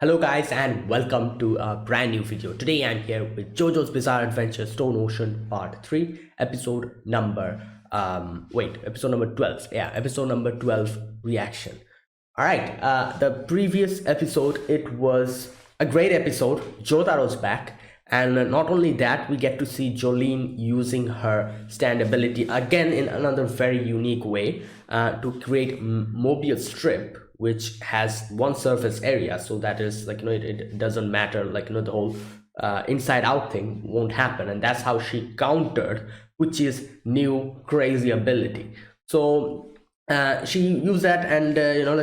Hello guys and welcome to a brand new video. Today I'm here with JoJo's Bizarre Adventure Stone Ocean Part 3, episode number 12. Yeah, episode number 12 reaction. All right, the previous episode, it was a great episode. Jotaro's back, and not only that, we get to see Jolene using her stand ability again in another very unique way to create Mobius strip, which has one surface area. So that is like it doesn't matter, the whole inside out thing won't happen, and that's how she countered Pucci's new crazy ability. So she used that and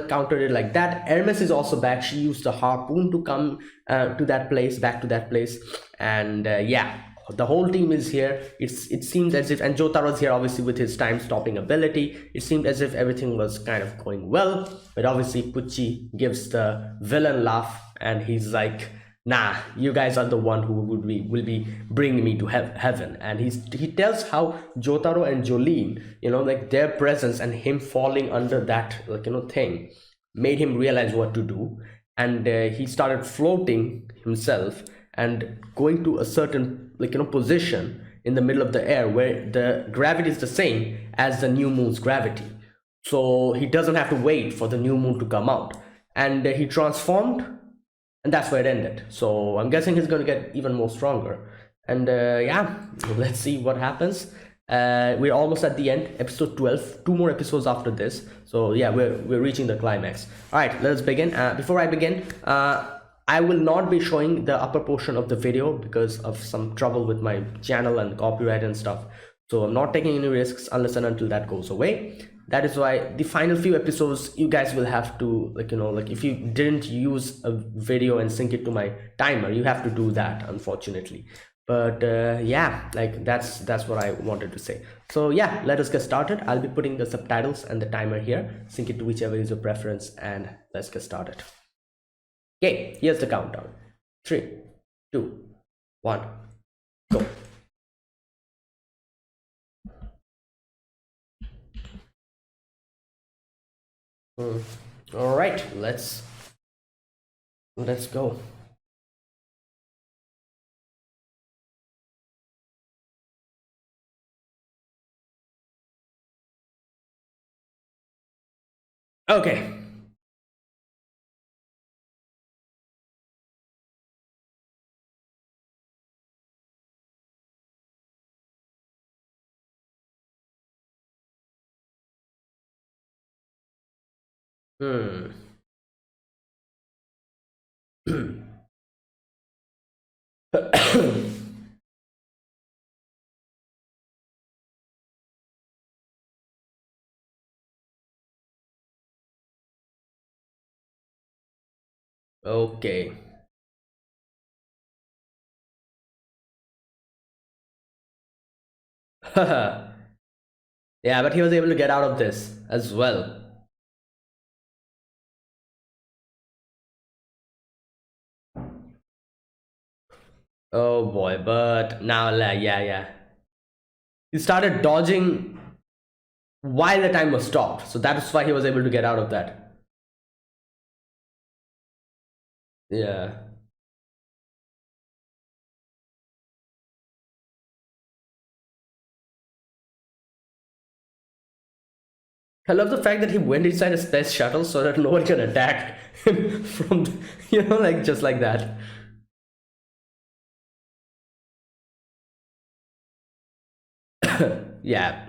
countered it like that. Hermes is also back. She used a harpoon to come back to that place, and yeah, the whole team is here. It seems as if, and Jotaro's here obviously with his time stopping ability. It seemed as if everything was kind of going well, but obviously Pucci gives the villain laugh and he's like, nah, you guys are the one who will be bringing me to heaven. And he tells how Jotaro and Jolene, like their presence and him falling under that thing made him realize what to do. And he started floating himself and going to a certain position in the middle of the air where the gravity is the same as the new moon's gravity, so he doesn't have to wait for the new moon to come out. And he transformed, and that's where it ended. So I'm guessing he's going to get even more stronger. And yeah, let's see what happens. We're almost at the end, episode 12. Two more episodes after this. So yeah, we're reaching the climax. All right, let's begin. Before I begin, I will not be showing the upper portion of the video because of some trouble with my channel and copyright and stuff. So I'm not taking any risks unless and until that goes away. That is why the final few episodes you guys will have to if you didn't use a video and sync it to my timer, you have to do that, unfortunately. But yeah, that's what I wanted to say. So yeah, let us get started. I'll be putting the subtitles and the timer here. Sync it to whichever is your preference, and let's get started. Okay, here's the countdown. 3, 2, 1, go. All right, let's go. Okay. Hmm. Okay. Yeah, but he was able to get out of this as well. Oh boy, but now, yeah. He started dodging while the time was stopped, so that's why he was able to get out of that. Yeah. I love the fact that he went inside a space shuttle so that no one can attack him from, just like that. Yeah.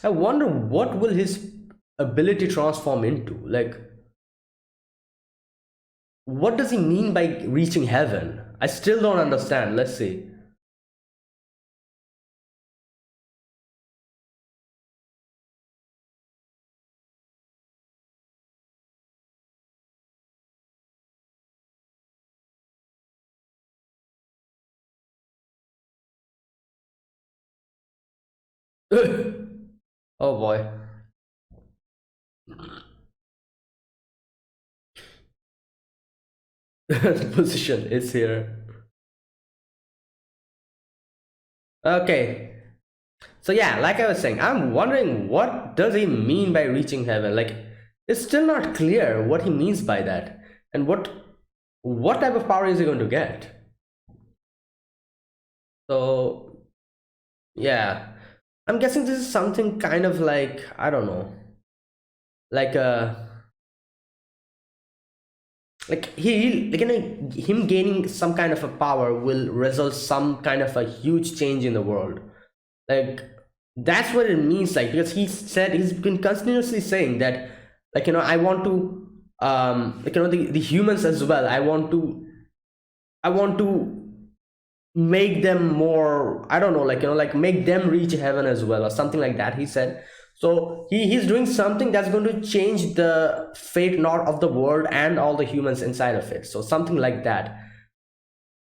I wonder what will his ability transform into? Like, what does he mean by reaching heaven? I still don't understand. Let's see. Oh boy. The position is here. Okay. So yeah, like I was saying, I'm wondering what does he mean by reaching heaven? Like, it's still not clear what he means by that, and what type of power is he going to get? So yeah, I'm guessing this is something kind of like, I don't know, like like him gaining some kind of a power will result some kind of a huge change in the world. Like, that's what it means, like, because he's been continuously saying that, like, I want to like, the humans as well, I want to make them more, I don't know, like, like make them reach heaven as well, or something like that, he said. So he's doing something that's going to change the fate, not of the world and all the humans inside of it, so something like that.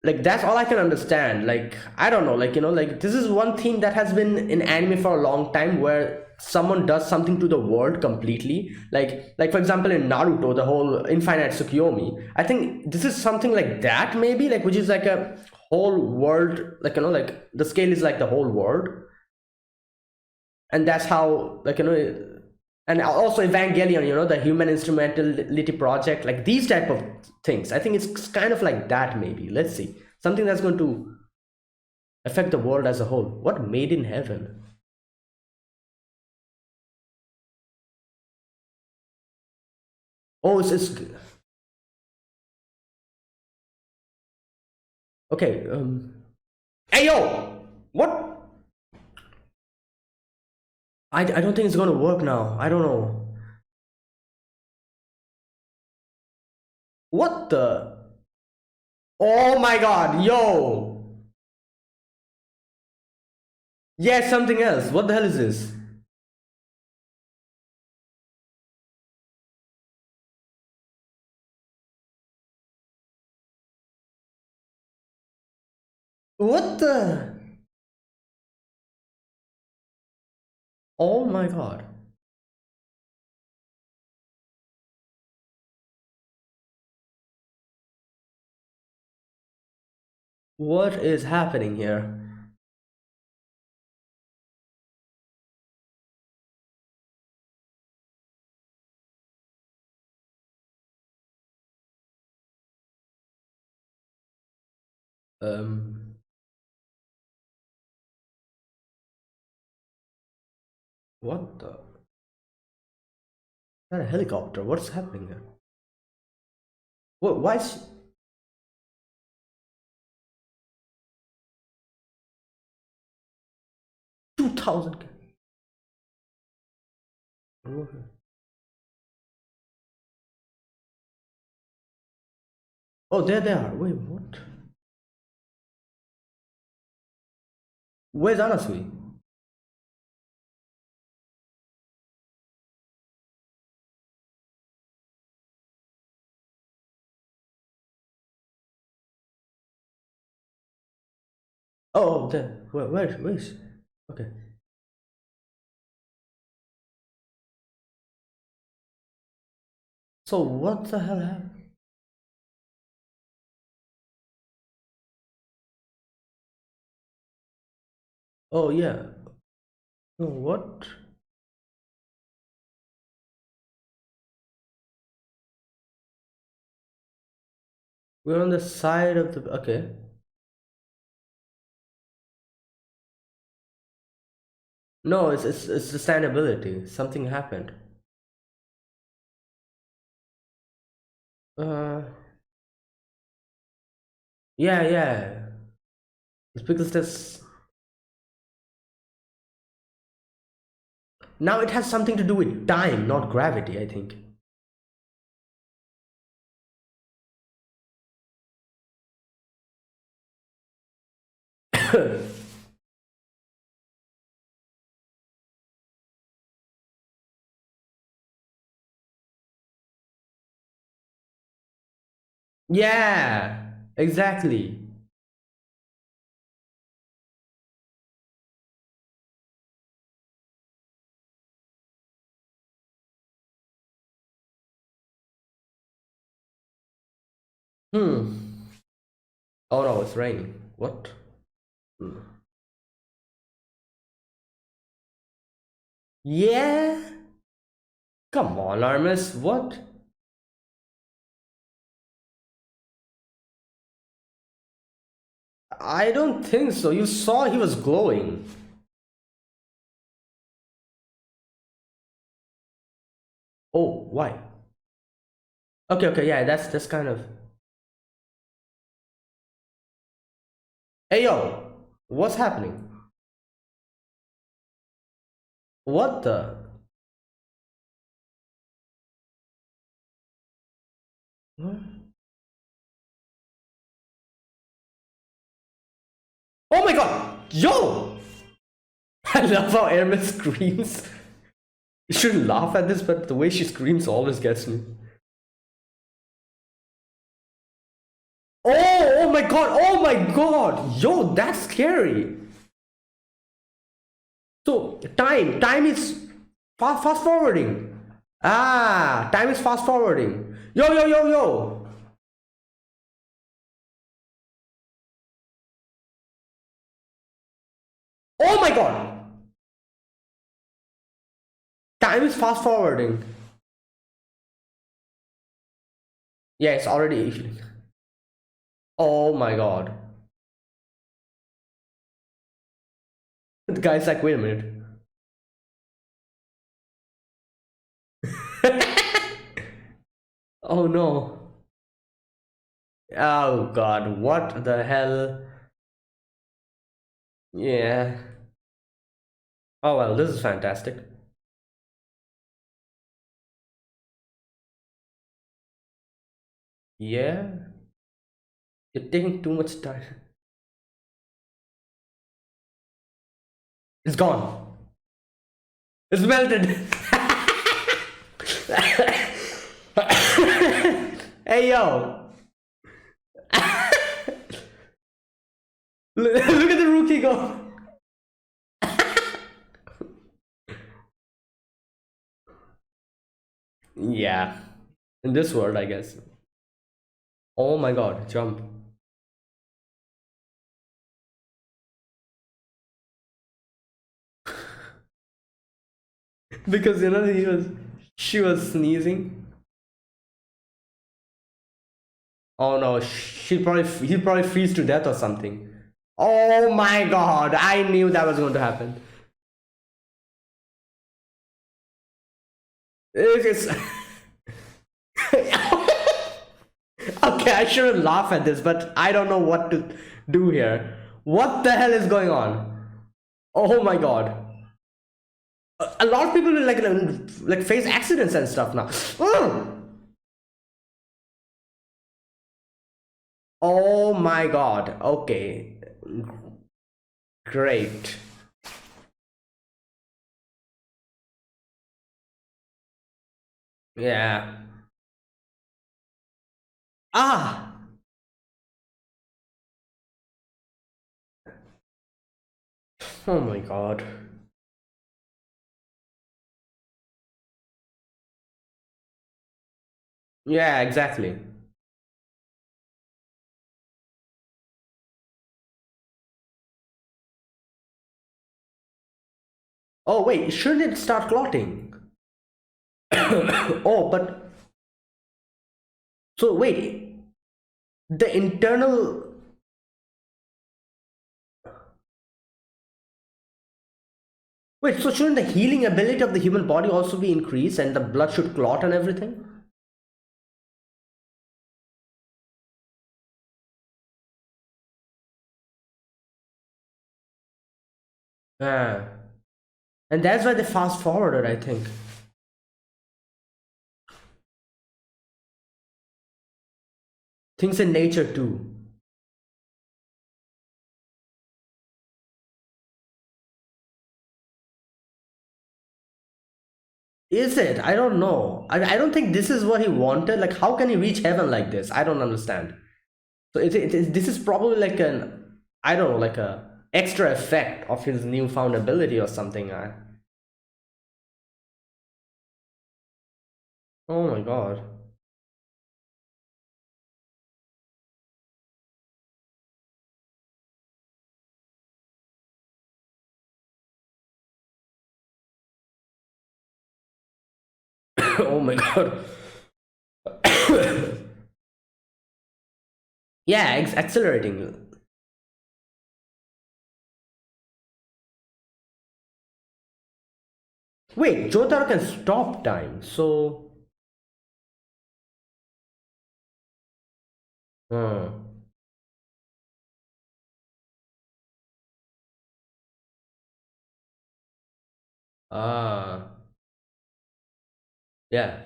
Like, that's all I can understand. Like, I don't know, like, like, this is one theme that has been in anime for a long time, where someone does something to the world completely, like for example in Naruto, the whole infinite Tsukuyomi. I think this is something like that, maybe, like, which is like a whole world, like, like the scale is like the whole world. And that's how, like, and also Evangelion, the human instrumentality project, like these type of things. I think it's kind of like that, maybe. Let's see, something that's going to affect the world as a whole. What made in heaven? Oh, it's okay. Hey yo, what? I don't think it's gonna work now. I don't know. What the? Oh my god, yo. Yeah, something else. What the hell is this? What the? Oh my god. What is happening here? Um, what the? Not a helicopter. What's happening here? What? Why is 2,000? Oh, there they are. Wait, what? Where's Anasui? Oh, there. Where's? Okay. So what the hell happened? Oh yeah. No, what? We're on the side of the. Okay. No, it's sustainability. Something happened. Uh, yeah, yeah. It's because this now it has something to do with time, not gravity, I think. Yeah, exactly. Hmm. Oh no, it's raining. What? Hmm. Yeah? Come on, Armis, what? I don't think so. You saw he was glowing. Oh, why? Okay, okay, yeah, that's kind of. Hey yo, what's happening? What the? Oh my god! Yo! I love how Airman screams. You shouldn't laugh at this, but the way she screams always gets me. Oh, oh my god, oh my god! Yo, that's scary. So, time is fast forwarding. Ah, time is fast forwarding. Yo, yo, yo, yo. Oh my god. Time is fast forwarding. Yeah, it's already evening. Oh my god. The guy's like, wait a minute. Oh no. Oh god, what the hell? Yeah. Oh well, this is fantastic. Yeah. You're taking too much time. It's gone. It's melted. Hey yo. Look at the rookie go. Yeah. In this world, I guess. Oh my god, jump. Because she was sneezing. Oh no, he'll probably freeze to death or something. Oh my god, I knew that was going to happen. It's okay, I shouldn't laugh at this, but I don't know what to do here. What the hell is going on? Oh my god. A lot of people will like face accidents and stuff now. Oh my god. Okay. Great. Yeah. Ah. Oh my god. Yeah, exactly. Oh wait, shouldn't it start clotting? Oh, but so wait, the internal. Wait, so shouldn't the healing ability of the human body also be increased and the blood should clot and everything? Ah. And that's why they fast forwarded, I think. Things in nature too. Is it? I don't know. I don't think this is what he wanted. Like, how can he reach heaven like this? I don't understand. So this is probably like an, I don't know, like a extra effect of his newfound ability or something. Oh my god. Oh my god. Yeah, accelerating. Wait, Jotaro can stop time, so. Hmm. Ah. Yeah.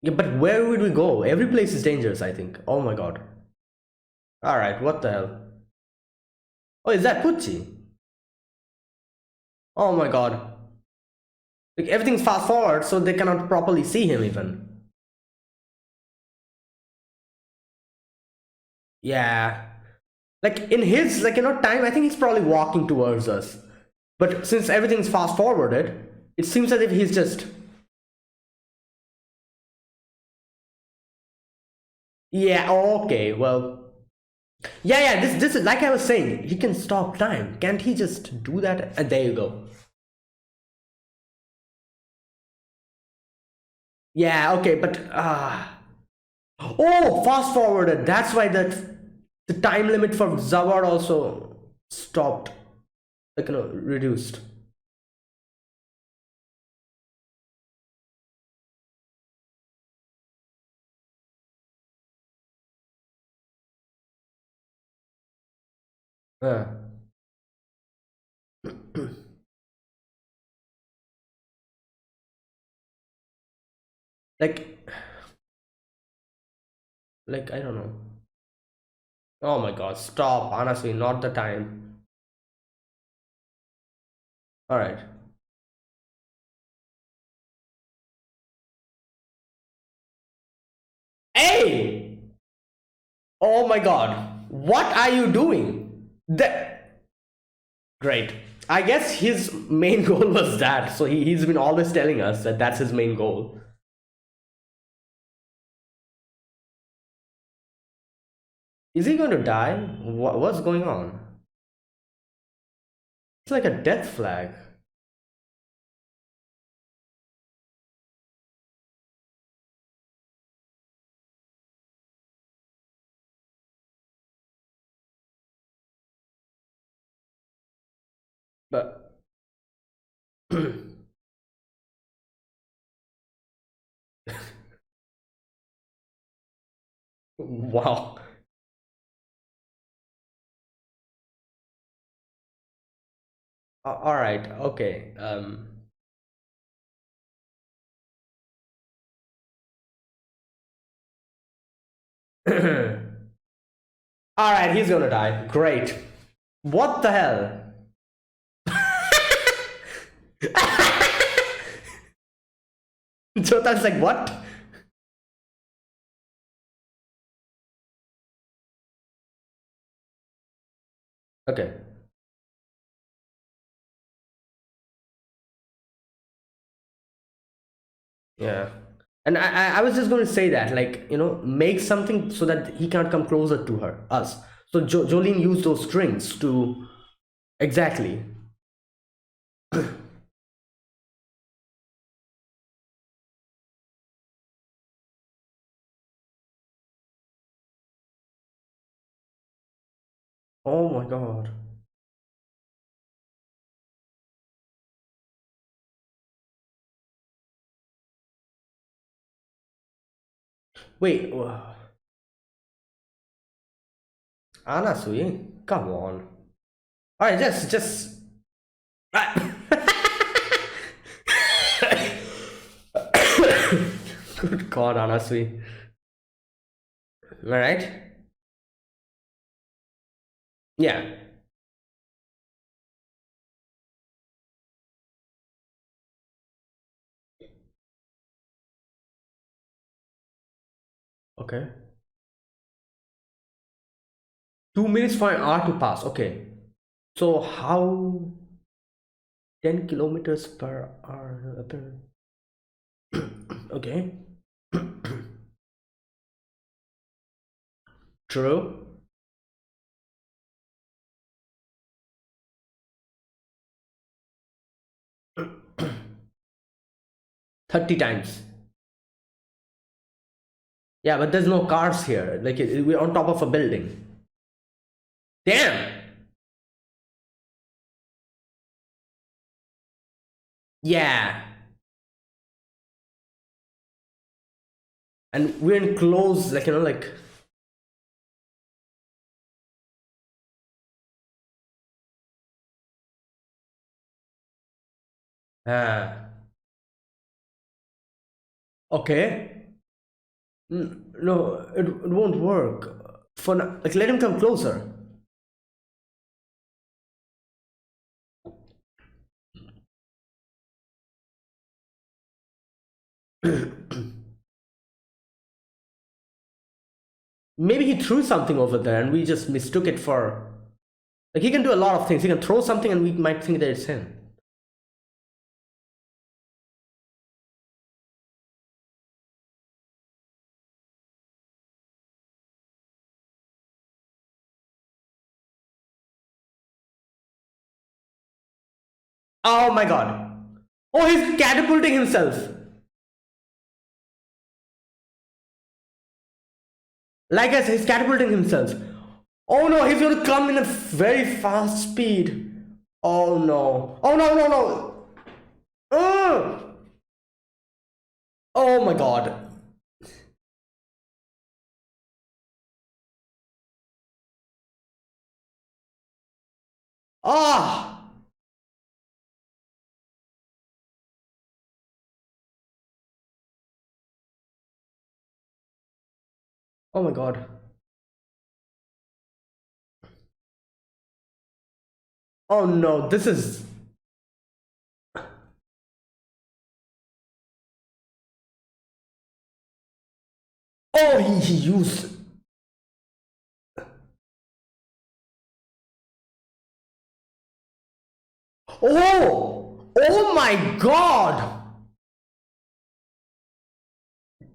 Yeah, but where would we go? Every place is dangerous, I think. Oh my god. Alright, what the hell? Oh, is that Pucci? Oh my god. Like everything's fast forward, so they cannot properly see him even. Yeah. Like in his time, I think he's probably walking towards us. But since everything's fast forwarded, it seems as if he's just. Yeah, okay, well. Yeah, this is like I was saying, he can stop time. Can't he just do that? And there you go. Yeah, okay, but oh, fast forwarded. That's why the time limit for Zawad also stopped, reduced. Uh, like, I don't know. Oh my God! Stop. Honestly, not the time. All right. Hey! Oh my God! What are you doing? Great. I guess his main goal was that. So he's been always telling us that that's his main goal. Is he going to die? What's going on? It's like a death flag. But wow. All right. Okay. All right. He's gonna die. Great. What the hell? So that's like what? Okay. Yeah. And I was just going to say that, make something so that he can't come closer to us. So Jolene used those strings to. Exactly. Oh my God. Wait. Anasui? Come on. All right, just. Good God, Anasui. All right. Yeah. Okay. 2 minutes for an hour to pass. Okay. So how 10 kilometers per hour? Okay. True. 30 times. Yeah, but there's no cars here. Like we're on top of a building. Damn. Yeah. And we're in close, like, like. Ah. Okay. No, it won't work. For now, like, let him come closer. Maybe he threw something over there and we just mistook it for. Like, he can do a lot of things. He can throw something and we might think that it's him. Oh my god. Oh, he's catapulting himself. Like I said, he's catapulting himself. Oh no, he's gonna come in a very fast speed. Oh no. Oh no, no, no. Oh my god. Ah! Oh my god. Oh no, this is. Oh, he used. Oh! Oh my god!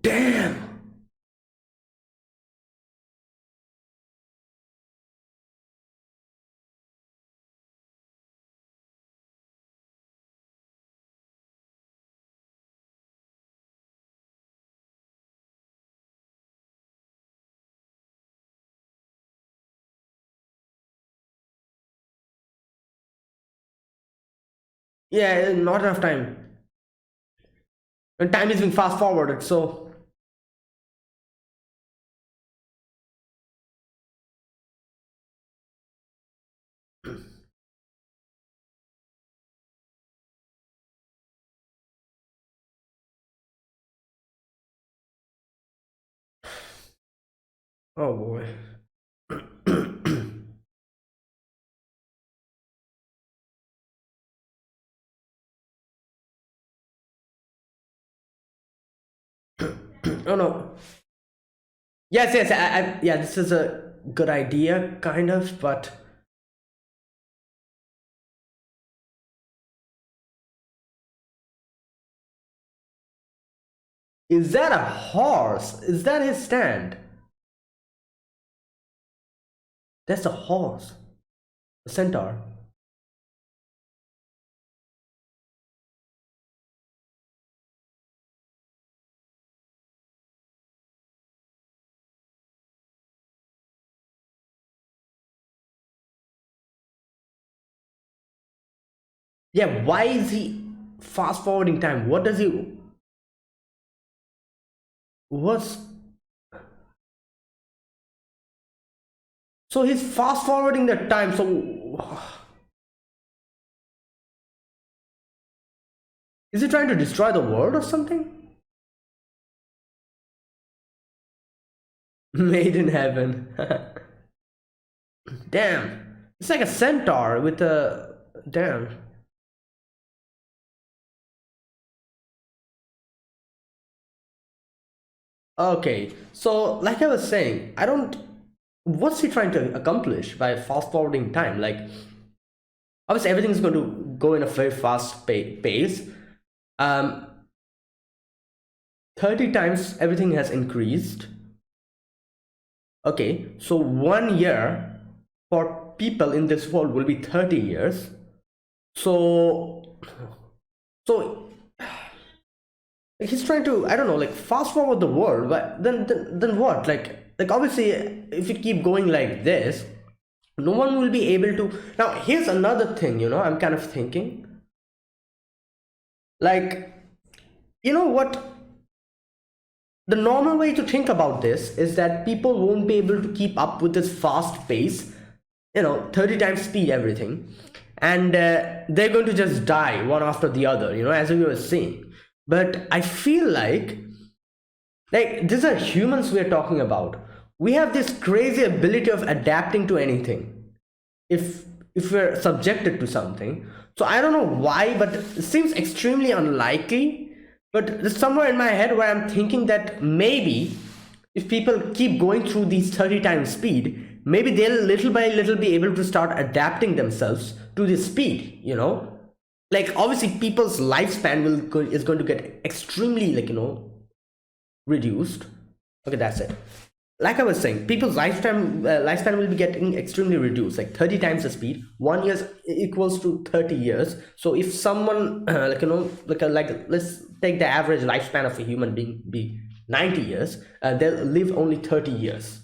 Damn! Yeah, not enough time. And time is being fast forwarded, so. Oh boy. Oh no. Yes, yes, yeah, this is a good idea, kind of, but. Is that a horse? Is that his stand? That's a horse. A centaur. Yeah, why is he fast forwarding time? What does he. What's. So he's fast forwarding the time, so. Is he trying to destroy the world or something? Made in heaven. Damn. It's like a centaur with a. Damn. Okay, so like I was saying, I don't. What's he trying to accomplish by fast forwarding time? Like, obviously, everything's going to go in a very fast pace. Um, 30 times everything has increased. Okay, so 1 year for people in this world will be 30 years. So So he's trying to, I don't know, like fast forward the world, but then what? Like obviously, if you keep going like this, no one will be able to. Now here's another thing, I'm kind of thinking, like, you know what, the normal way to think about this is that people won't be able to keep up with this fast pace, 30 times speed, everything, and they're going to just die one after the other, as we were saying. But I feel like these are humans we're talking about. We have this crazy ability of adapting to anything if we're subjected to something. So I don't know why, but it seems extremely unlikely. But there's somewhere in my head where I'm thinking that maybe if people keep going through these 30 times speed, maybe they'll little by little be able to start adapting themselves to this speed, like obviously people's lifespan is going to get extremely, like, reduced. Okay, that's it. Like I was saying, people's lifespan will be getting extremely reduced, like 30 times the speed. 1 year equals to 30 years. So if someone like let's take the average lifespan of a human being be 90 years, they'll live only 30 years,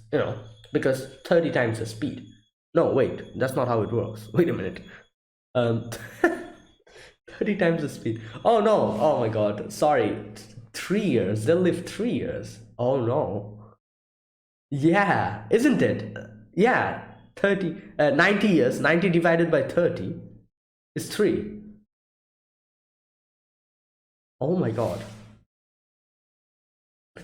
because 30 times the speed. No, wait, that's not how it works. Wait a minute. um 30 times the speed. Oh no, oh my god, sorry. 3 years, they'll live 3 years. Oh no. Yeah, isn't it? Yeah, 30, 90 years, 90 divided by 30 is 3. Oh my god.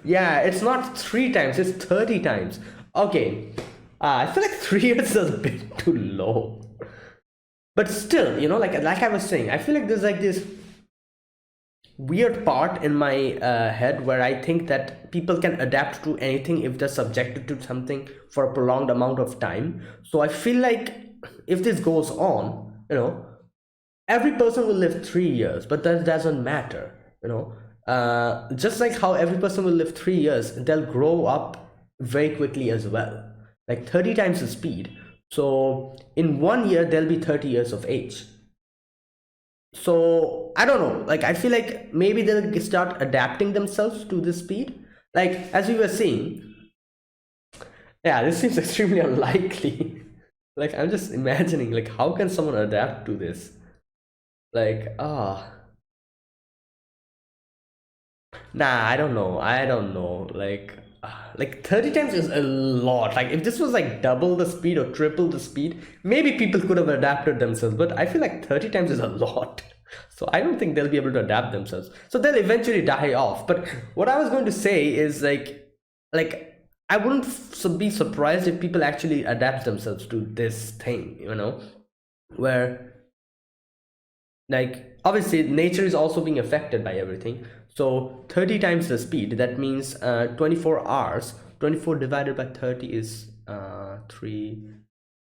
Yeah, it's not 3 times, it's 30 times. Okay, I feel like 3 years is a bit too low. But still, like I was saying, I feel like there's like this weird part in my head where I think that people can adapt to anything if they're subjected to something for a prolonged amount of time. So I feel like if this goes on, every person will live 3 years, but that doesn't matter, just like how every person will live 3 years, they'll grow up very quickly as well, like 30 times the speed. So in 1 year, they'll be 30 years of age. So I don't know, like I feel like maybe they'll start adapting themselves to this speed, like as we were seeing. Yeah, this seems extremely unlikely. Like I'm just imagining, like how can someone adapt to this? Like nah, I don't know, like 30 times is a lot. Like if this was like double the speed or triple the speed, maybe people could have adapted themselves, but I feel like 30 times is a lot. So I don't think they'll be able to adapt themselves, so they'll eventually die off. But what I was going to say is like I wouldn't be surprised if people actually adapt themselves to this thing, where, like obviously nature is also being affected by everything. So 30 times the speed, that means 24 hours. 24 divided by 30 is 3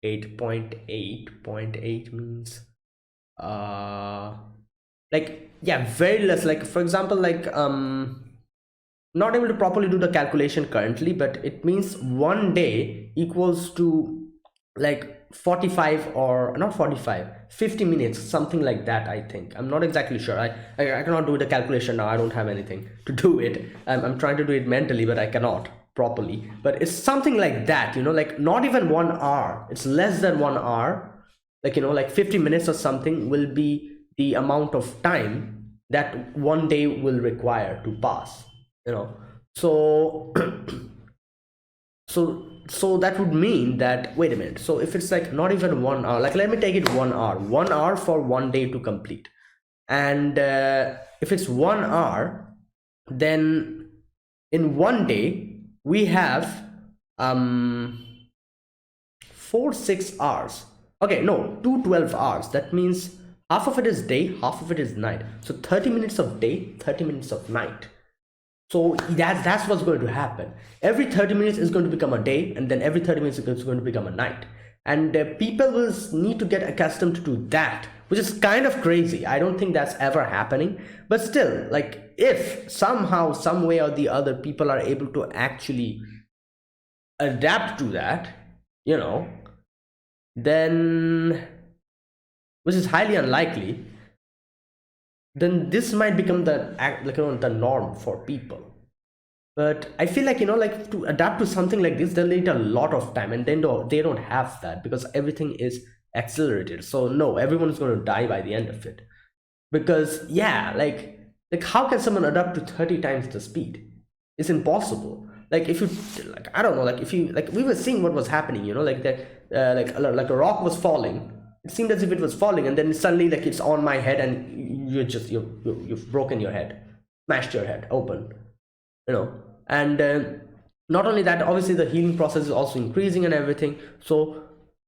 8.8 means like, yeah, very less. Like for example, like not able to properly do the calculation currently, but it means 1 day equals to like 45, or not 45, 50 minutes, something like that. I think, I'm not exactly sure. I cannot do the calculation now. I don't have anything to do it. I'm trying to do it mentally, but I cannot properly. But it's something like that, like not even 1 hour, it's less than 1 hour. Like, like 50 minutes or something will be the amount of time that 1 day will require to pass, so so that would mean that, wait a minute, so if it's like not even 1 hour, like let me take it 1 hour, 1 hour for 1 day to complete. And if it's 1 hour, then in 1 day we have 4 6 hours. Okay, no, 2 12 hours. That means half of it is day, half of it is night. So 30 minutes of day, 30 minutes of night. So that's what's going to happen. Every 30 minutes is going to become a day, and then every 30 minutes is going to become a night. And people will need to get accustomed to that, which is kind of crazy. I don't think that's ever happening. But still, like if somehow, some way or the other, people are able to actually adapt to that, then, which is highly unlikely, then this might become the norm for people. But I feel like, like to adapt to something like this, they'll need a lot of time, and then they don't have that because everything is accelerated. So no, everyone's going to die by the end of it. Because yeah, like how can someone adapt to 30 times the speed? It's impossible. Like if you, like I don't know, like if you, like we were seeing what was happening, like that, like a rock was falling. It seemed as if it was falling, and then suddenly like it's on my head, and you've broken your head, smashed your head open, and not only that, obviously the healing process is also increasing and everything. So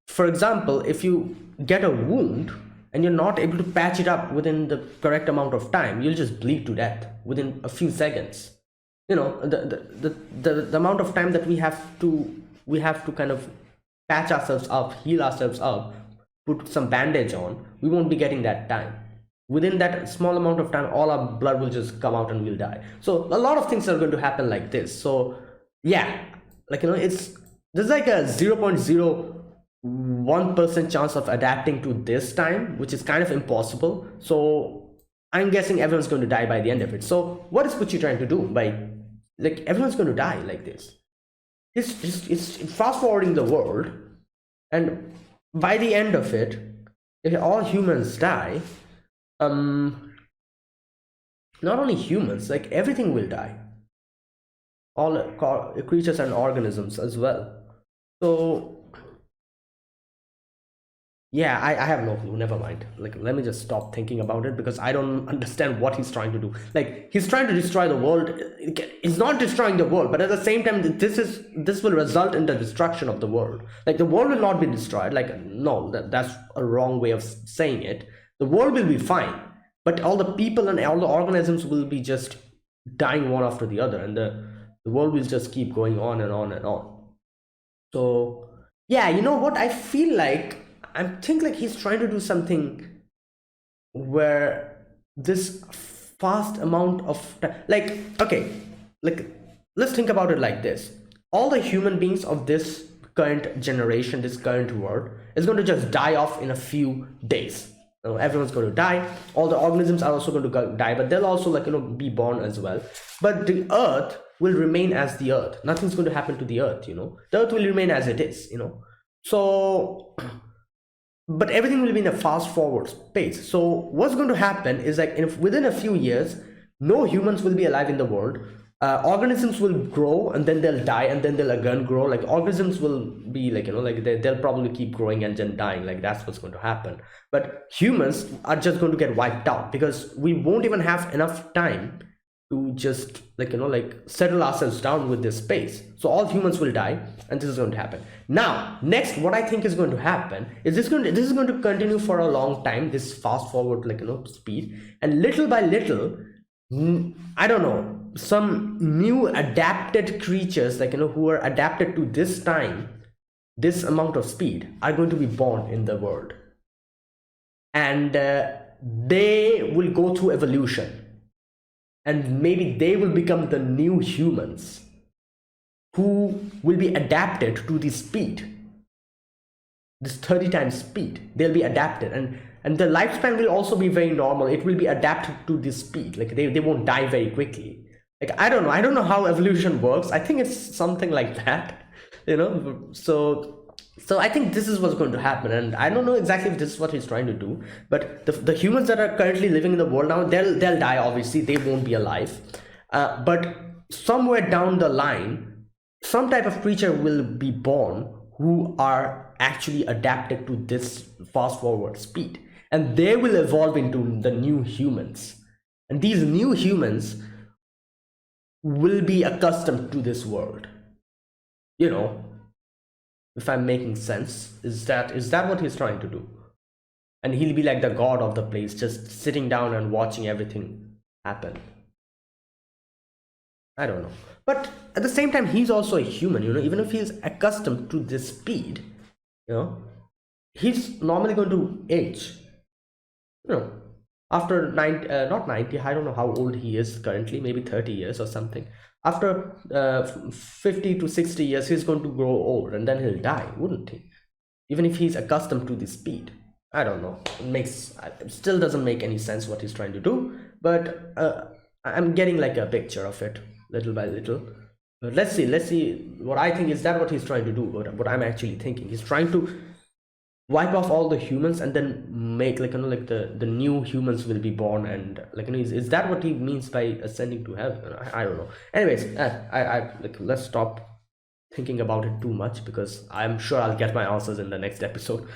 for example, if you get a wound and you're not able to patch it up within the correct amount of time, you'll just bleed to death within a few seconds. The amount of time that we have to kind of patch ourselves up, heal ourselves up, put some bandage on, we won't be getting that time. Within that small amount of time, all our blood will just come out and we'll die. So a lot of things are going to happen like this. So yeah, like there's like a 0.01% chance of adapting to this time, which is kind of impossible. So I'm guessing everyone's going to die by the end of it. So what is Pucci trying to do by, like, everyone's going to die like this? It's fast forwarding the world, and by the end of it, if all humans die, not only humans, like everything will die, all creatures and organisms as well. So yeah, I have no clue, never mind. Like, let me just stop thinking about it because I don't understand what he's trying to do. Like, he's trying to destroy the world. He's not destroying the world, but at the same time, this will result in the destruction of the world. Like, the world will not be destroyed. Like, no, that's a wrong way of saying it. The world will be fine, but all the people and all the organisms will be just dying one after the other, and the world will just keep going on and on and on. So yeah, you know what, I feel like I think like he's trying to do something where this fast amount of time, like, okay, like, let's think about it like this. All the human beings of this current generation, this current world, is going to just die off in a few days. Everyone's going to die. All the organisms are also going to die, but they'll also, like, be born as well. But the earth will remain as the earth. Nothing's going to happen to the earth. The earth will remain as it is. So but everything will be in a fast forward pace. So what's going to happen is, like, within a few years, no humans will be alive in the world. Organisms will grow, and then they'll die, and then they'll again grow. Like, organisms will be like, like they'll probably keep growing and then dying. Like, that's what's going to happen. But humans are just going to get wiped out because we won't even have enough time to just, like, settle ourselves down with this space. So all humans will die, and this is going to happen. Now, next, what I think is going to happen is this is going to continue for a long time, this fast forward, like, speed, and little by little, I don't know, some new adapted creatures, like, who are adapted to this time, this amount of speed, are going to be born in the world, and they will go through evolution. And maybe they will become the new humans who will be adapted to the speed, this 30 times speed. They'll be adapted, and the lifespan will also be very normal. It will be adapted to this speed. Like, they won't die very quickly. Like, I don't know how evolution works. I think it's something like that, So I think this is what's going to happen, and I don't know exactly if this is what he's trying to do. But the humans that are currently living in the world now, they'll die. Obviously, they won't be alive. But somewhere down the line, some type of creature will be born who are actually adapted to this fast forward speed, and they will evolve into the new humans. And these new humans will be accustomed to this world. If I'm making sense, is that what he's trying to do? And he'll be like the god of the place, just sitting down and watching everything happen. I don't know. But at the same time, he's also a human, even if he's accustomed to this speed, he's normally going to age. After 90, not 90, I don't know how old he is currently, maybe 30 years or something. After 50 to 60 years, he's going to grow old, and then he'll die, wouldn't he? Even if he's accustomed to the speed. I don't know. It still doesn't make any sense what he's trying to do, but I'm getting like a picture of it little by little. But let's see. Let's see. What I think is that what he's trying to do. What I'm actually thinking. He's trying to wipe off all the humans and then make like like the new humans will be born, and like is that what he means by ascending to heaven? I don't know. Anyways, I like, let's stop thinking about it too much, because I'm sure I'll get my answers in the next episode.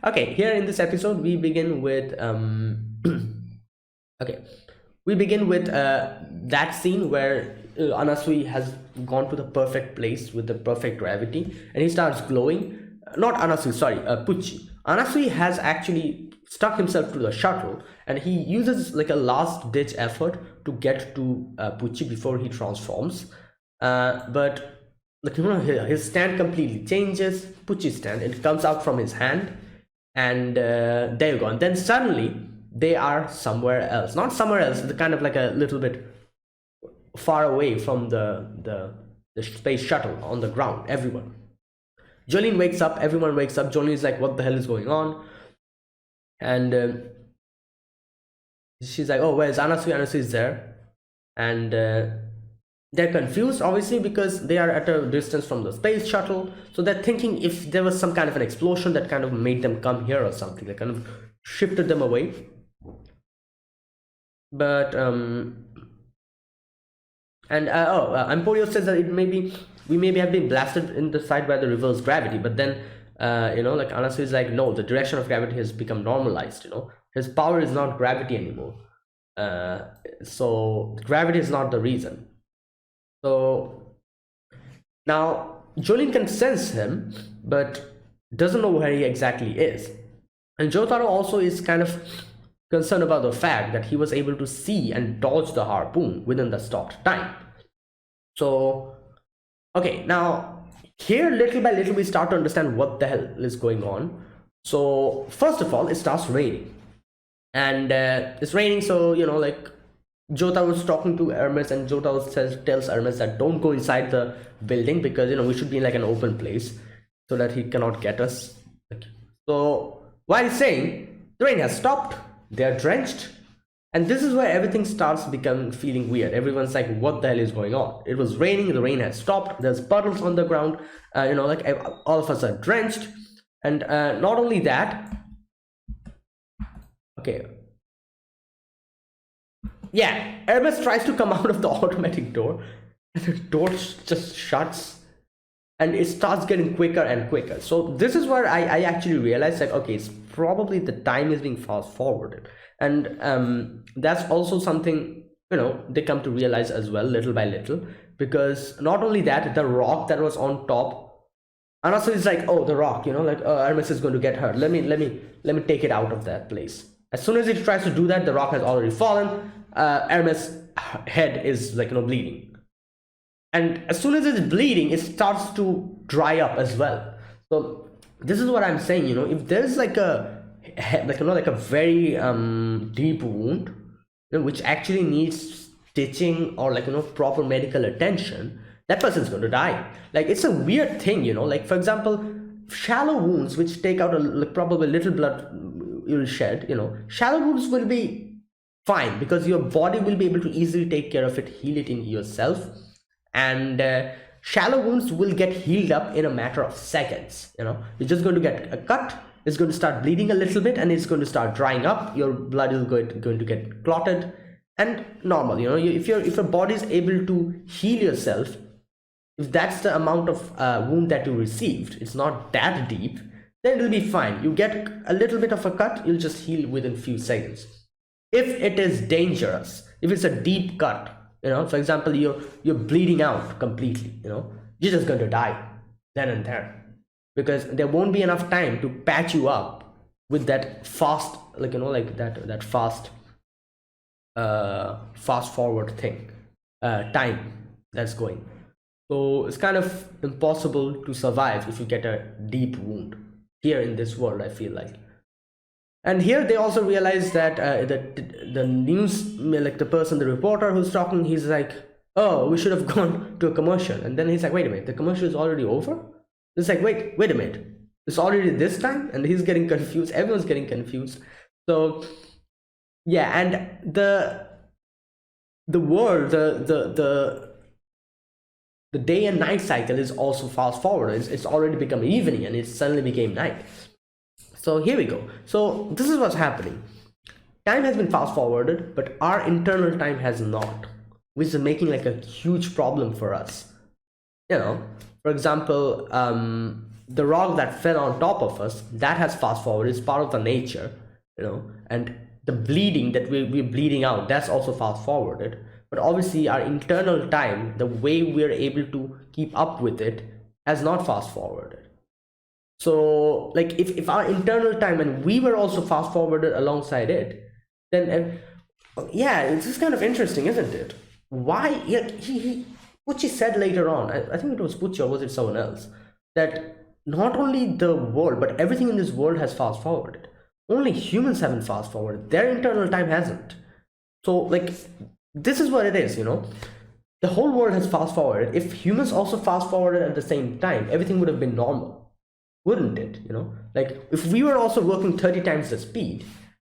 Okay, here in this episode we begin with okay, we begin with that scene where Anasui has gone to the perfect place with the perfect gravity, and he starts glowing. Not Anasui, sorry, Pucci. Anasui has actually stuck himself to the shuttle, and he uses like a last ditch effort to get to Pucci before he transforms. But like, his stand completely changes. Pucci's stand, it comes out from his hand, and there you go. And then suddenly they are somewhere else. Not somewhere else. They're kind of like a little bit far away from the space shuttle on the ground. Everyone. Jolene wakes up. Everyone wakes up. Jolene is like, "What the hell is going on?" And she's like, "Oh, where's Anasui?" Anasui is there, and they're confused, obviously, because they are at a distance from the space shuttle. So they're thinking if there was some kind of an explosion that kind of made them come here or something, that kind of shifted them away. But Emporio says that we maybe have been blasted in the side by the reverse gravity, but then like Anasui is like, no, the direction of gravity has become normalized. His power is not gravity anymore. So gravity is not the reason. So now Jolene can sense him, but doesn't know where he exactly is. And Jotaro also is kind of concerned about the fact that he was able to see and dodge the harpoon within the stopped time. So, okay, now here little by little we start to understand what the hell is going on. So first of all, it starts raining, and it's raining. So like, Jotaro was talking to Hermes, and Jotaro tells Hermes that don't go inside the building, because we should be in like an open place so that he cannot get us. So while he's saying, the rain has stopped, they are drenched, and this is where everything starts feeling weird. Everyone's like, what the hell is going on? It was raining, the rain has stopped, there's puddles on the ground, like all of us are drenched. And not only that, okay, yeah, Hermes tries to come out of the automatic door, and the door just shuts, and it starts getting quicker and quicker. So this is where I actually realized that, okay, it's probably the time is being fast forwarded. And that's also something they come to realize as well, little by little, because not only that, the rock that was on top, Anasui is like, oh, the rock, like, Hermes is going to get hurt, let me take it out of that place. As soon as he tries to do that, the rock has already fallen. Hermes' head is like bleeding, and as soon as it's bleeding, it starts to dry up as well. So this is what I'm saying. If there's like a very deep wound, which actually needs stitching or proper medical attention, that person's going to die. Like, it's a weird thing, like, for example, shallow wounds which take out probably little blood you'll shed, shallow wounds will be fine, because your body will be able to easily take care of it, heal it in yourself, and shallow wounds will get healed up in a matter of seconds. You're just going to get a cut, it's going to start bleeding a little bit, and it's going to start drying up, your blood is going to get clotted, and normal. If your body is able to heal yourself, if that's the amount of wound that you received, it's not that deep, then it'll be fine. You get a little bit of a cut, you'll just heal within few seconds. If it is dangerous, if it's a deep cut, for example, you're bleeding out completely, you're just going to die then and there, because there won't be enough time to patch you up with that fast, that fast forward thing, time that's going. So it's kind of impossible to survive if you get a deep wound here in this world, I feel like. And here they also realize that the news, like the reporter who's talking, he's like, oh, we should have gone to a commercial. And then he's like, wait a minute, the commercial is already over? It's like, wait a minute. It's already this time, and he's getting confused. Everyone's getting confused. So yeah, and the world, the day and night cycle is also fast forward. It's already become evening, and it suddenly became night. So here we go. So this is what's happening. Time has been fast forwarded, but our internal time has not, which is making like a huge problem for us. You know, for example, the rock that fell on top of us, that has fast forward. It's part of the nature, you know, and the bleeding that we're bleeding out, that's also fast forwarded. But obviously our internal time, the way we're able to keep up with it, has not fast forwarded. So like if our internal time and we were also fast forwarded alongside it, then yeah, it's just kind of interesting, isn't it? Why? Yeah, Pucci said later on, I think it was Pucci or was it someone else, that not only the world but everything in this world has fast forwarded. Only humans haven't fast forwarded. Their internal time hasn't. So like this is what it is, you know. The whole world has fast forwarded. If humans also fast forwarded at the same time, everything would have been normal, wouldn't it? You know, like if we were also working 30 times the speed,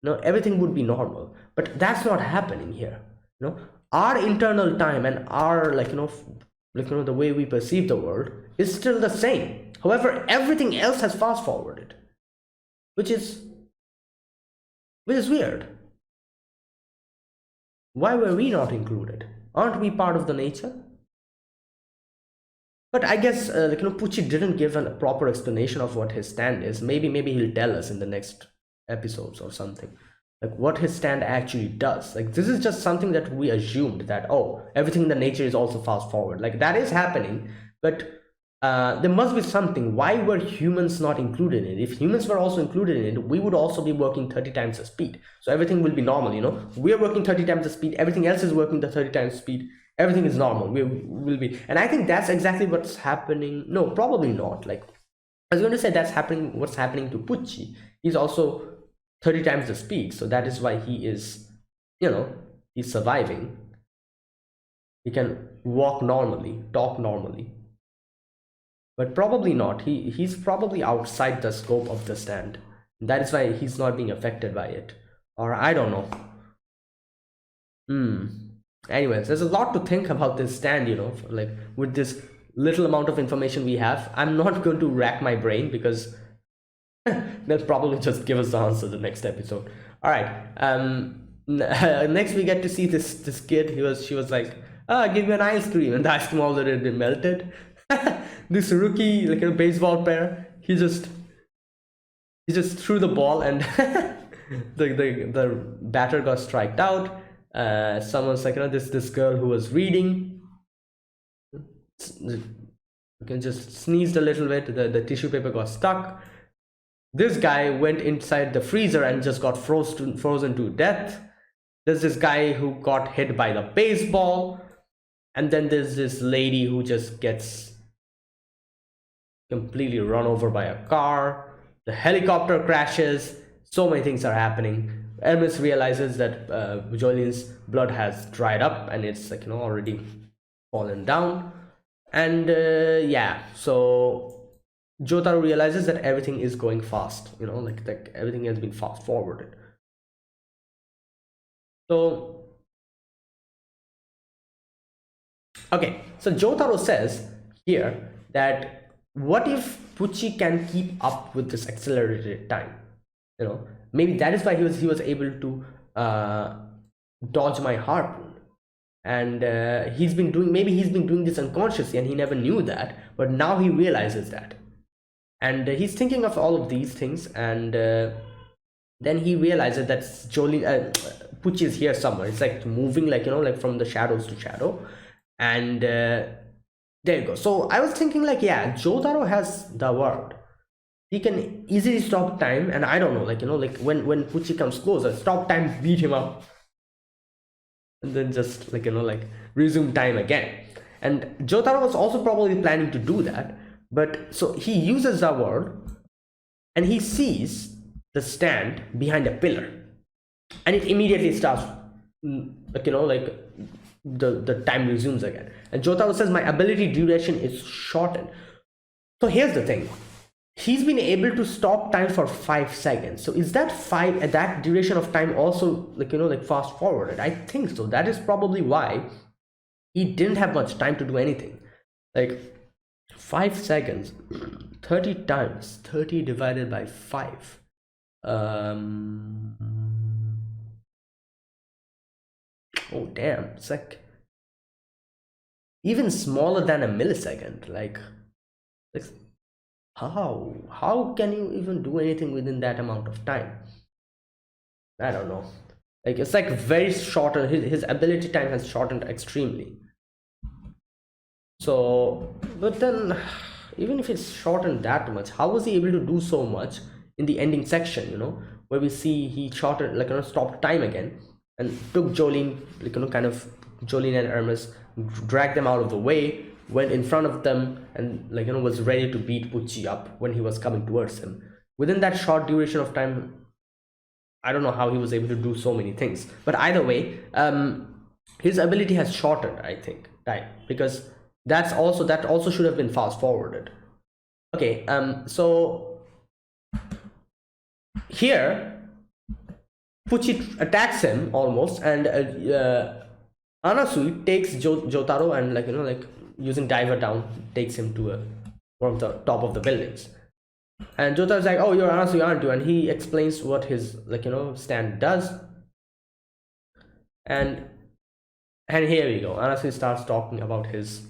you know, everything would be normal. But that's not happening here. You know, our internal time and our the way we perceive the world is still the same. However, everything else has fast forwarded, which is weird. Why were we not included? Aren't we part of the nature? But I guess Pucci didn't give a proper explanation of what his stand is. Maybe he'll tell us in the next episodes or something, like what his stand actually does. Like this is just something that we assumed, that oh, everything in the nature is also fast forward. Like that is happening, but there must be something. Why were humans not included in it? If humans were also included in it, we would also be working 30 times the speed. So everything will be normal, you know. We're working 30 times the speed, everything else is working the 30 times speed. Everything is normal. We will be, and I think that's exactly what's happening. No, probably not. Like I was going to say, that's happening. What's happening to Pucci? He's also 30 times the speed, so that is why he is, you know, he's surviving. He can walk normally, talk normally, but probably not. He's probably outside the scope of the stand. That is why he's not being affected by it, or I don't know. Anyways, there's a lot to think about this stand, you know. Like with this little amount of information we have, I'm not going to rack my brain, because they'll probably just give us the answer the next episode. All right. Next we get to see this kid. She was like, "Ah, give me an ice cream," and the ice cream already been melted. This rookie, like a baseball player, he just threw the ball, and the batter got striked out. Someone's like, you know, this girl who was reading, you can just sneezed a little bit. The tissue paper got stuck. This guy went inside the freezer and just got frozen to death. There's this guy who got hit by the baseball, and then there's this lady who just gets completely run over by a car. The helicopter crashes. So many things are happening. Hermes realizes that Jolyne's blood has dried up, and it's like, you know, already fallen down. And yeah, so Jotaro realizes that everything is going fast, you know, like everything has been fast forwarded. So okay, so Jotaro says here that what if Pucci can keep up with this accelerated time? You know, maybe that is why he was able to dodge my harpoon. And he's been doing this unconsciously, and he never knew that, but now he realizes that. And he's thinking of all of these things, and then he realizes that Pucci is here somewhere. It's like moving, like, you know, like from the shadows to shadow. And there you go. So I was thinking, like, yeah, Jotaro has the word. He can easily stop time, and I don't know, like, you know, like when Pucci comes closer, stop time, beat him up, and then just, like, you know, like resume time again. And Jotaro was also probably planning to do that, but so he uses the word, and he sees the stand behind a pillar, and it immediately starts, like, you know, like the time resumes again. And Jotaro says, my ability duration is shortened. So here's the thing. he's been able to stop time for 5 seconds. So is that that duration of time also like fast forwarded? I think so. That is probably why he didn't have much time to do anything. Like 5 seconds, 30 times 30 divided by 5. Oh damn, it's like even smaller than a millisecond. Like how can you even do anything within that amount of time? I don't know. Like it's like very shortened. His ability time has shortened extremely. So but then even if it's shortened that much, how was he able to do so much in the ending section, where we see he shortened, stopped time again and took Jolene, kind of Jolene and Hermes, dragged them out of the way, went in front of them, and was ready to beat Pucci up when he was coming towards him. Within that short duration of time, I don't know how he was able to do so many things. But either way, his ability has shortened, I think, time, because that also should have been fast forwarded. Okay, so here Pucci attacks him almost, and Anasui takes Jotaro and using diver down takes him to one of the top of the buildings. And Jotaro's like, oh, you're Anasui, aren't you? And he explains what his stand does. And here we go. Anasui starts talking about his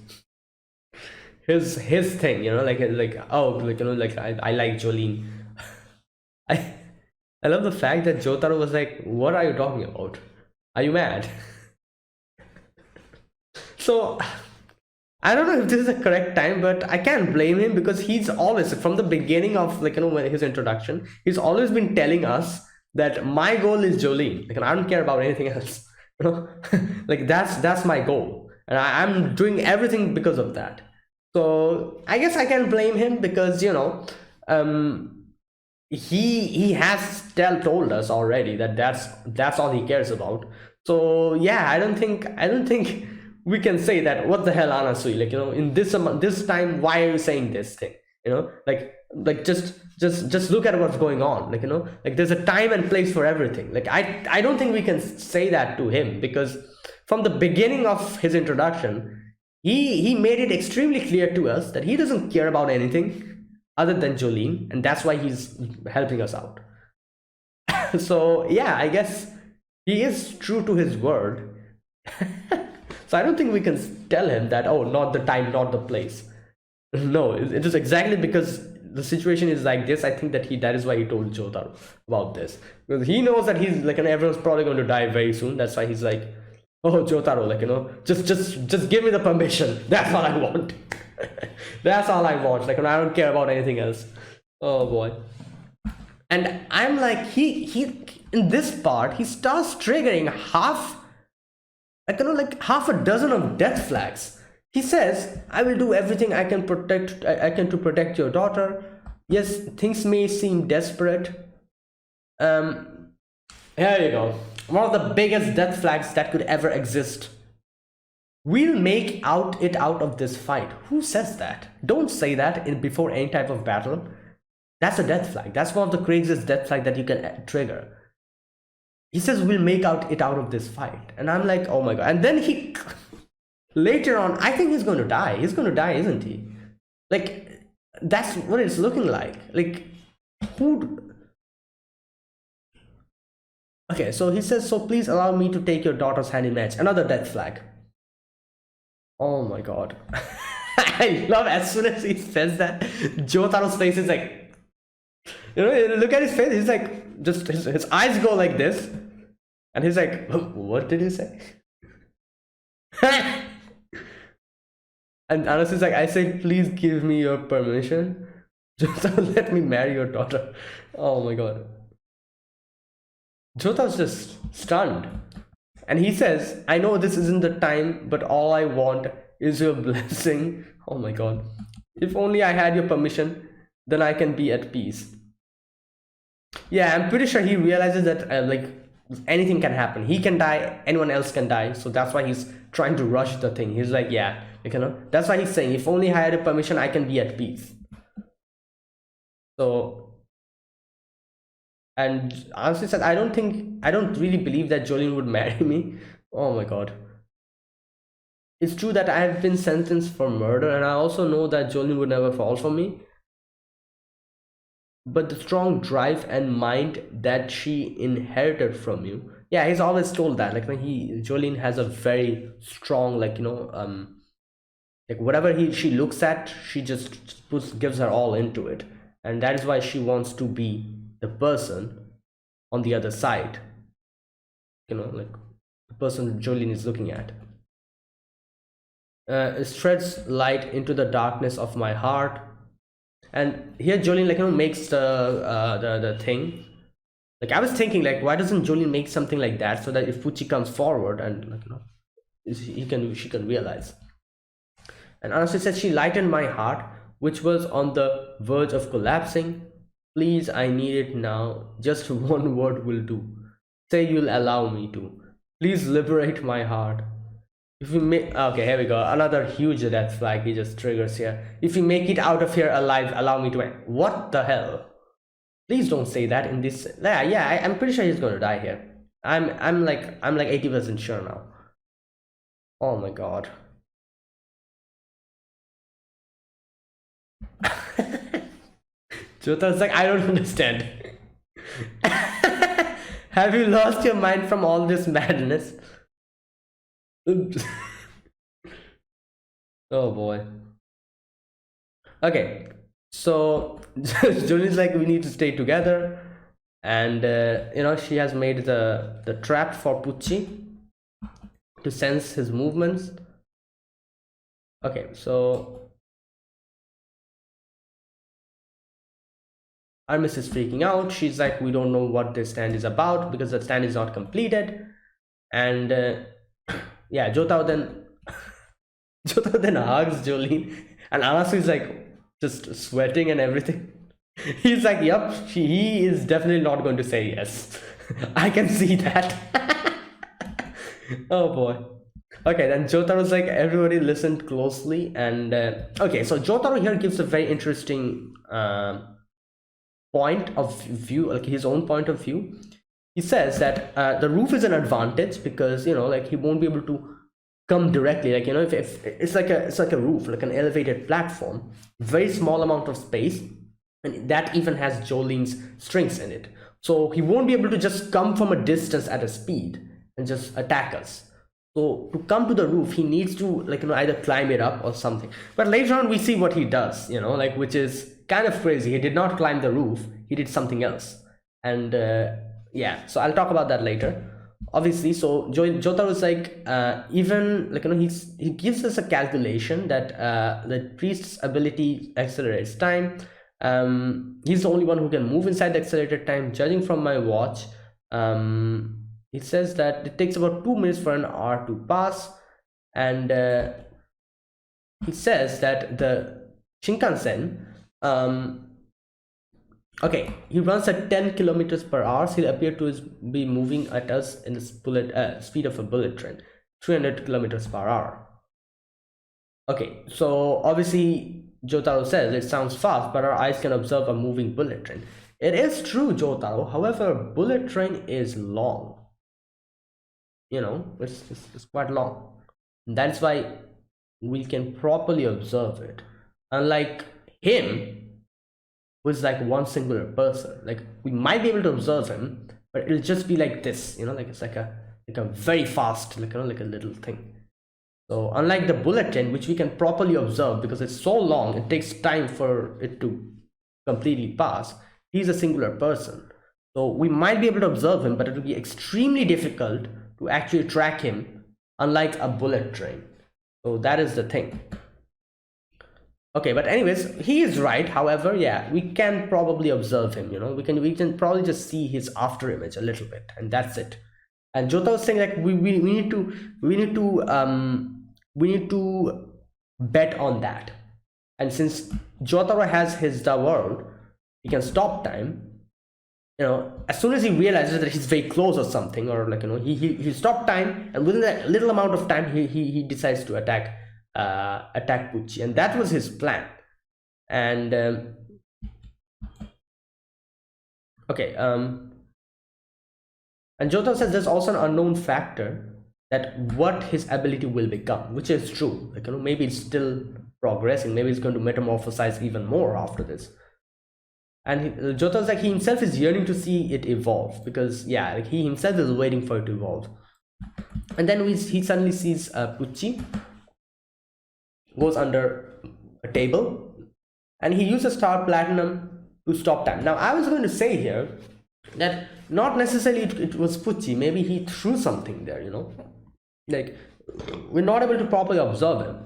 thing, I like Jolene. I love the fact that Jotaro was like, what are you talking about? Are you mad? So I don't know if this is the correct time, but I can't blame him, because he's always, from the beginning of his introduction, he's always been telling us that my goal is Jolene. I don't care about anything else. That's my goal, and I'm doing everything because of that. So I guess I can blame him, because he has told us already that that's all he cares about. So yeah, I don't think we can say that, what the hell, Anasui, in this time, why are you saying this thing? Just look at what's going on. There's a time and place for everything. I don't think we can say that to him, because from the beginning of his introduction, he made it extremely clear to us that he doesn't care about anything other than Jolene, and that's why he's helping us out. So yeah, I guess he is true to his word. So I don't think we can tell him that, oh, not the time, not the place. No, it is exactly because the situation is like this. I think that is why he told Jotaro about this, because he knows that he's everyone's probably going to die very soon. That's why he's like, oh, Jotaro, just give me the permission. That's all I want. That's all I want. I don't care about anything else. Oh boy. And I'm like, he in this part, he starts triggering half a dozen of death flags. He says, I will do everything I can to protect your daughter. Yes, things may seem desperate. Here you go. One of the biggest death flags that could ever exist. We'll make it out of this fight. Who says that? Don't say that before any type of battle. That's a death flag. That's one of the craziest death flag that you can trigger. He says we'll make it out of this fight, and I'm like, oh my god. And then he later on, I think he's going to die. He's going to die, isn't he? That's what it's looking like. Who? Okay, so he says, so please allow me to take your daughter's hand in match. Another death flag. Oh my god. I love as soon as he says that, Jotaro's face is like, look at his face. He's like, just his eyes go like this, and he's like, what did he say? And Anas is like, I said, please give me your permission. Just let me marry your daughter. Oh my god. Jotaro's just stunned. And he says, I know this isn't the time, but all I want is your blessing. Oh my god. If only I had your permission, then I can be at peace. Yeah, I'm pretty sure he realizes that anything can happen. He can die, anyone else can die. So that's why he's trying to rush the thing. He's like, yeah, that's why he's saying, if only I had a permission, I can be at peace. So, and honestly said, I don't really believe that Jolene would marry me. Oh my god. It's true that I have been sentenced for murder, and I also know that Jolene would never fall for me. But the strong drive and mind that she inherited from you, yeah, he's always told that. Like when Jolene has a very strong, like like whatever she looks at, she just gives her all into it, and that is why she wants to be the person on the other side. Like the person Jolene is looking at. It sheds light into the darkness of my heart. And here Jolene, like makes the thing. Like I was thinking, like why doesn't Jolene make something like that so that if Pucci comes forward and like she can realize. And honestly said she lightened my heart, which was on the verge of collapsing. Please, I need it now. Just one word will do. Say you'll allow me to. Please liberate my heart. If we make, okay, here we go. Another huge red flag he just triggers here. If we make it out of here alive, allow me to. What the hell? Please don't say that in this. Yeah, I'm pretty sure he's gonna die here. I'm like 80% sure now. Oh my god. Jota's like, I don't understand. Have you lost your mind from all this madness? Oops. Oh boy. Okay, so Jolene's like, we need to stay together, and she has made the trap for Pucci to sense his movements. Okay, so Armis is freaking out. She's like, we don't know what this stand is about because the stand is not completed. And yeah, Jotaro then Jotaro then hugs Jolene, and Anasu is like just sweating and everything. He's like, yep, he is definitely not going to say yes. I can see that. Oh boy. Okay, then Jotaro's like, everybody listened closely, and okay, so Jotaro here gives a very interesting point of view, like his own point of view. He says that the roof is an advantage because like he won't be able to come directly, like if it's like a roof, like an elevated platform, very small amount of space, and that even has Jolene's strings in it, so he won't be able to just come from a distance at a speed and just attack us. So to come to the roof, he needs to like either climb it up or something. But later on we see what he does, like, which is kind of crazy. He did not climb the roof, he did something else. And yeah, so I'll talk about that later, obviously. So Jotaro is like, even like he gives us a calculation that the priest's ability accelerates time. He's the only one who can move inside the accelerated time, judging from my watch. It says that it takes about 2 minutes for an hour to pass, and it says that the Shinkansen, okay, he runs at 10 kilometers per hour. So he'll appear to be moving at us in the speed of a bullet train, 300 kilometers per hour. Okay, so obviously Jotaro says it sounds fast, but our eyes can observe a moving bullet train. It is true, Jotaro. However, bullet train is long. It's quite long. That's why we can properly observe it. Unlike him, who's like one singular person, like we might be able to observe him, but it'll just be like this, like it's like a very fast, like a little thing. So unlike the bullet train, which we can properly observe because it's so long, it takes time for it to completely pass, he's a singular person. So we might be able to observe him, but it will be extremely difficult to actually track him, unlike a bullet train. So that is the thing. Okay, but anyways, he is right. However, yeah, we can probably observe him. We can probably just see his after image a little bit, and that's it. And Jota was saying like we need to bet on that. And since Jotaro has his the world, he can stop time. As soon as he realizes that he's very close or something, or like he stopped time, and within that little amount of time, he decides to attack Pucci, and that was his plan. And Okay, and Jotaro says there's also an unknown factor that what his ability will become, which is true. Like, maybe it's still progressing. Maybe it's going to metamorphosize even more after this. And Jotaro's like, he himself is yearning to see it evolve, because yeah, like he himself is waiting for it to evolve. And then he suddenly sees Pucci goes under a table, and he uses Star Platinum to stop time. Now, I was going to say here that not necessarily it was Pucci. Maybe he threw something there, like we're not able to properly observe him.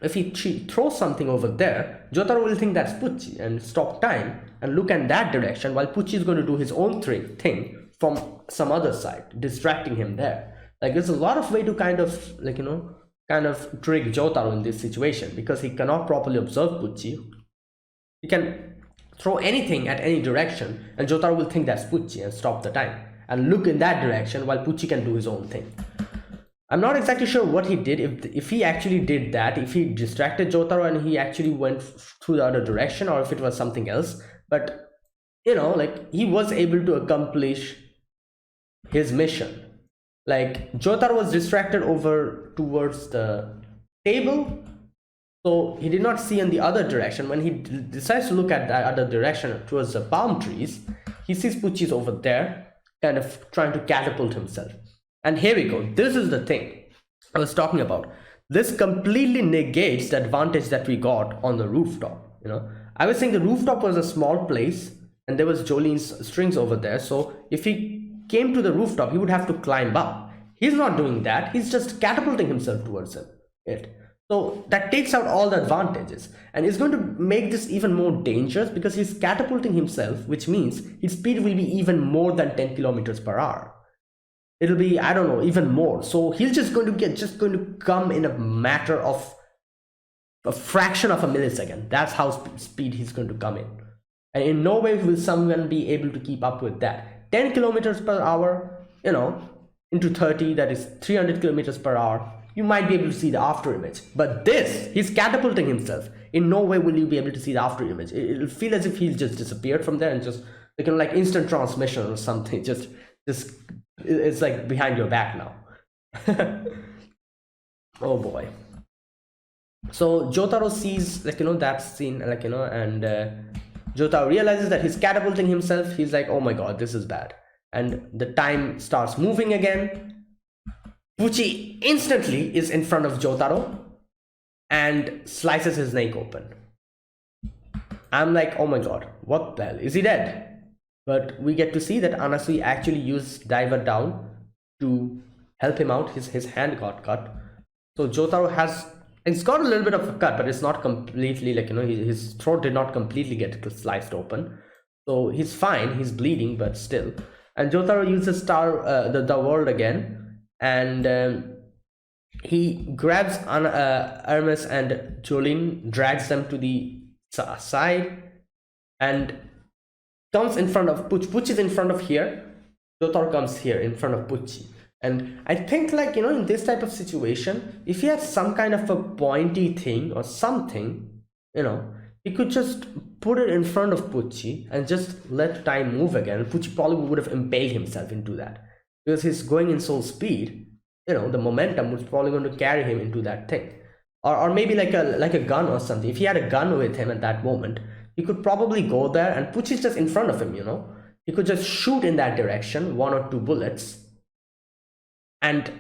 If he throws something over there, Jotaro will think that's Pucci and stop time and look in that direction, while Pucci is going to do his own thing from some other side, distracting him there. Like, there's a lot of way to kind of trick Jotaro in this situation, because he cannot properly observe Pucci. He can throw anything at any direction and Jotaro will think that's Pucci and stop the time and look in that direction, while Pucci can do his own thing. I'm not exactly sure what he did, if he actually did that, if he distracted Jotaro and he actually went through the other direction, or if it was something else. But, like, he was able to accomplish his mission. Like, Jotaro was distracted over towards the table, so he did not see in the other direction. When he decides to look at that other direction towards the palm trees, he sees Pucci's over there, kind of trying to catapult himself. And here we go. This is the thing I was talking about. This completely negates the advantage that we got on the rooftop. I was saying the rooftop was a small place and there was Jolene's strings over there. So if he came to the rooftop, he would have to climb up. He's not doing that. He's just catapulting himself towards it. So that takes out all the advantages, and it's going to make this even more dangerous because he's catapulting himself, which means his speed will be even more than 10 kilometers per hour. It'll be, I don't know, even more. So he's just going to come in a matter of a fraction of a millisecond. That's how speed he's going to come in. And in no way will someone be able to keep up with that. 10 kilometers per hour, into 30, that is 300 kilometers per hour. You might be able to see the after image. But this, he's catapulting himself. In no way will you be able to see the after image. It'll feel as if he's just disappeared from there and just, like instant transmission or something. Just it's like behind your back now. Oh boy. So Jotaro sees, that scene, and Jotaro realizes that he's catapulting himself. He's like, oh my god, this is bad. And the time starts moving again. Pucci instantly is in front of Jotaro and slices his neck open. I'm like, oh my god, what the hell? Is he dead? But we get to see that Anasui actually used Diver Down to help him out. His hand got cut. So Jotaro it's got a little bit of a cut, but it's not completely, his throat did not completely get sliced open. So he's fine, he's bleeding, but still. And Jotaro uses the world again, and he grabs Hermes and Jolene, drags them to the side, and comes in front of Pucci. Pucci is in front of here. Jotaro comes here in front of Pucci. And I think, in this type of situation, if he had some kind of a pointy thing or something, he could just put it in front of Pucci and just let time move again. Pucci probably would have impaled himself into that, because he's going in so speed. The momentum was probably going to carry him into that thing, or maybe like a gun or something. If he had a gun with him at that moment, he could probably go there, and Pucci's just in front of him. He could just shoot in that direction, 1 or 2 bullets, and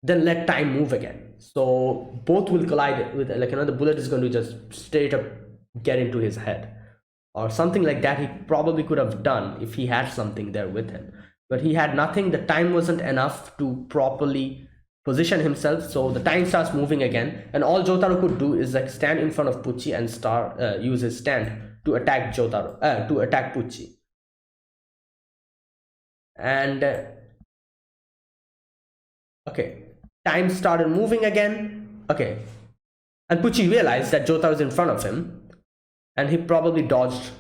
then let time move again. So both will collide with, the bullet is going to just straight up get into his head or something like that. He probably could have done if he had something there with him, but he had nothing. The time wasn't enough to properly position himself, so the time starts moving again, and all Jotaro could do is stand in front of Pucci and use his stand to attack to attack Pucci. And okay, time started moving again. Okay, and Pucci realized that Jotaro is in front of him, and he probably dodged.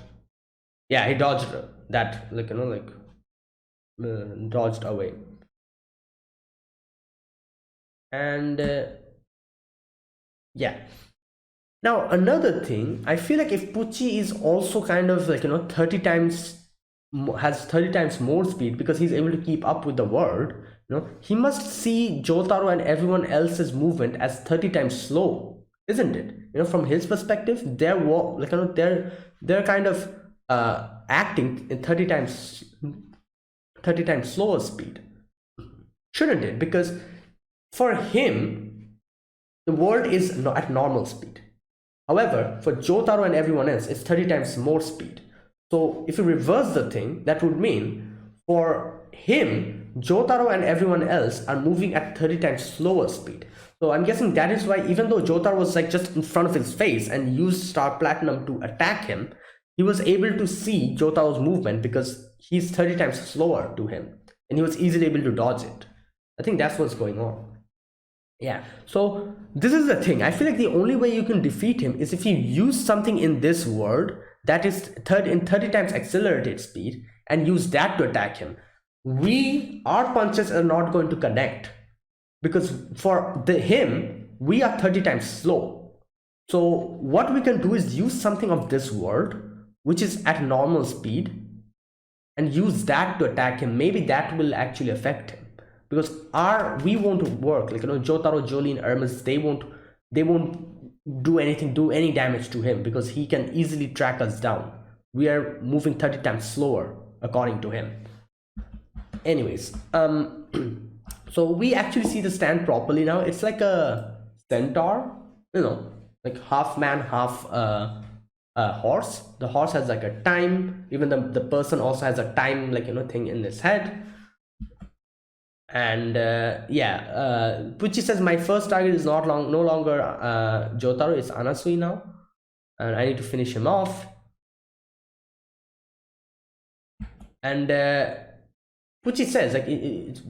Yeah, he dodged that, dodged away. And yeah. Now another thing, I feel like if Pucci is also kind of 30 times has 30 times more speed because he's able to keep up with the world, he must see Jotaro and everyone else's movement as 30 times slow, isn't it? From his perspective, they're kind of acting in 30 times slower speed, shouldn't it? Because for him, the world is not at normal speed. However, for Jotaro and everyone else, it's 30 times more speed. So if you reverse the thing, that would mean for him, Jotaro and everyone else are moving at 30 times slower speed. So I'm guessing that is why, even though Jotaro was like just in front of his face and used Star Platinum to attack him, he was able to see Jotaro's movement because he's 30 times slower to him, and he was easily able to dodge it. I think that's what's going on. Yeah, so this is the thing. I feel like the only way you can defeat him is if you use something in this world that is 30 times accelerated speed and use that to attack him. Our punches are not going to connect because for him, we are 30 times slow. So what we can do is use something of this world, which is at normal speed, and use that to attack him. Maybe that will actually affect him. Because we won't work, Jotaro, Jolene, Hermes, they won't do any damage to him because he can easily track us down. We are moving 30 times slower according to him. Anyways, so we actually see the stand properly now. It's like a centaur, like half man, half horse. The horse has like a time. Even the person also has a time, thing in his head. And Pucci says my first target is no longer Jotaro, it's Anasui now, and I need to finish him off. And Pucci says,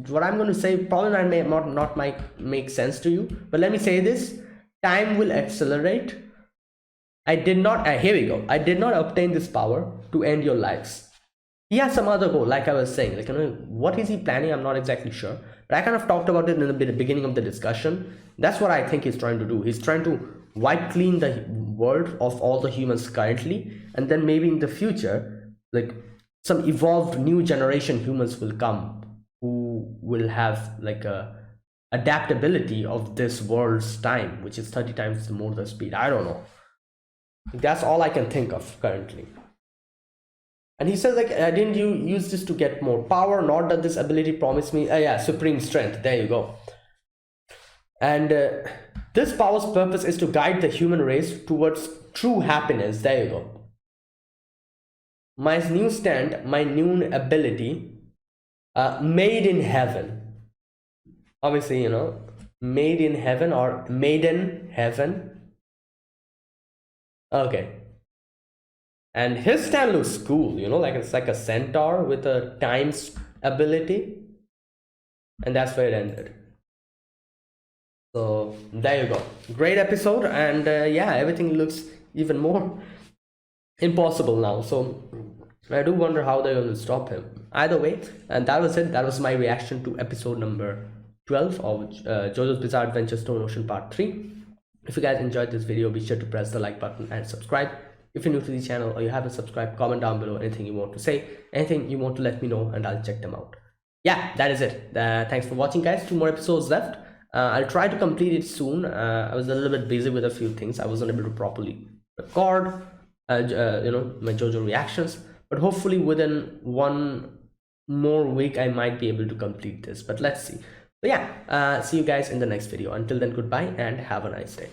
what I'm going to say probably may not make sense to you, but let me say this: time will accelerate. Here we go. I did not obtain this power to end your lives. He has some other goal, like I was saying, what is he planning? I'm not exactly sure, but I kind of talked about it in the beginning of the discussion. That's what I think he's trying to do. He's trying to wipe clean the world of all the humans currently, and then maybe in the future, some evolved new generation humans will come who will have a adaptability of this world's time, which is 30 times more the speed. I don't know. That's all I can think of currently. And he says, didn't you use this to get more power? Not that this ability promised me, supreme strength. There you go. And this power's purpose is to guide the human race towards true happiness. There you go. My new stand, my new ability, made in heaven. Obviously, made in heaven or maiden heaven. Okay. And his stand looks cool, it's like a centaur with a times ability. And that's where it ended. So there you go. Great episode. And everything looks even more impossible now. So I do wonder how they're going to stop him. Either way, and that was it. That was my reaction to episode number 12 of JoJo's Bizarre Adventure Stone Ocean Part 3. If you guys enjoyed this video, be sure to press the like button and subscribe. If you're new to the channel or you haven't subscribed, comment down below anything you want to say, anything you want to let me know, and I'll check them out. Yeah, that is it. Thanks for watching, guys. 2 more episodes left. I'll try to complete it soon. I was a little bit busy with a few things. I wasn't able to properly record, my JoJo reactions. But hopefully within 1 more week, I might be able to complete this. But let's see. But yeah, see you guys in the next video. Until then, goodbye and have a nice day.